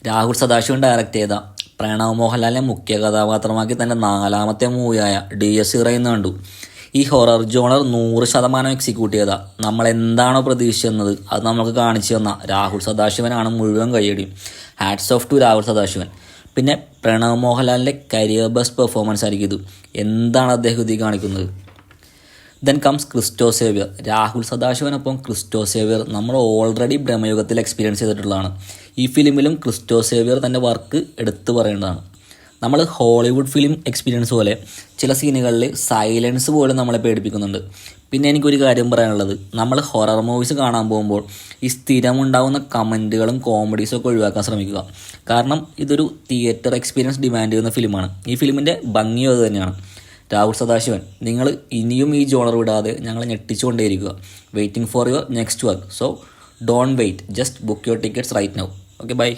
Rahul Sadasivan direct ചെയ്ത പ്രണവ് മോഹൻലാലിനെ മുഖ്യ കഥാപാത്രമാക്കി തൻ്റെ 4ാമത്തെ മൂവിയായ DS ഇറയുന്ന കണ്ടു. ഈ ഹൊറർ ജോണർ 100% എക്സിക്യൂട്ട് ചെയ്ത നമ്മൾ എന്താണോ പ്രതീക്ഷിച്ചെന്നത് അത് നമുക്ക് കാണിച്ചു തന്ന രാഹുൽ സദാശിവനാണ് മുഴുവൻ കയ്യടിയും. Hats off to Rahul Sadasivan. പിന്നെ പ്രണവ് മോഹൻലാലിൻ്റെ കരിയർ ബെസ്റ്റ് പെർഫോമൻസ് ആയിരിക്കും ഇത്. എന്താണ് അദ്ദേഹം ഇതിൽ കാണിക്കുന്നത്. Then comes Christo Xavier. രാഹുൽ സദാശിവനൊപ്പം ക്രിസ്റ്റോ സേവ്യർ നമ്മൾ ഓൾറെഡി ബ്രഹ്മയുഗത്തിൽ എക്സ്പീരിയൻസ് ചെയ്തിട്ടുള്ളതാണ്. ഈ ഫിലിമിലും ക്രിസ്റ്റോ സേവ്യർ തൻ്റെ വർക്ക് എടുത്തു പറയേണ്ടതാണ്. നമ്മൾ ഹോളിവുഡ് ഫിലിം എക്സ്പീരിയൻസ് പോലെ ചില സീനുകളിൽ സൈലൻസ് പോലും നമ്മളെ പേടിപ്പിക്കുന്നുണ്ട്. പിന്നെ എനിക്കൊരു കാര്യം പറയാനുള്ളത്, നമ്മൾ ഹൊറർ മൂവീസ് കാണാൻ പോകുമ്പോൾ ഈ സ്ഥിരമുണ്ടാകുന്ന കമൻറ്റുകളും കോമഡീസും ഒക്കെ ഒഴിവാക്കാൻ ശ്രമിക്കുക. കാരണം ഇതൊരു തിയേറ്റർ എക്സ്പീരിയൻസ് ഡിമാൻഡ് ചെയ്യുന്ന ഫിലിമാണ്. ഈ ഫിലിമിൻ്റെ ഭംഗിയും അത് തന്നെയാണ്. രാഹുൽ സദാശിവൻ, നിങ്ങൾ ഇനിയും ഈ ജോണർ വിടാതെ ഞങ്ങളെ ഞെട്ടിച്ചുകൊണ്ടേയിരിക്കുക. Waiting for your next work. So don't wait, just book your tickets right now. Okay, by.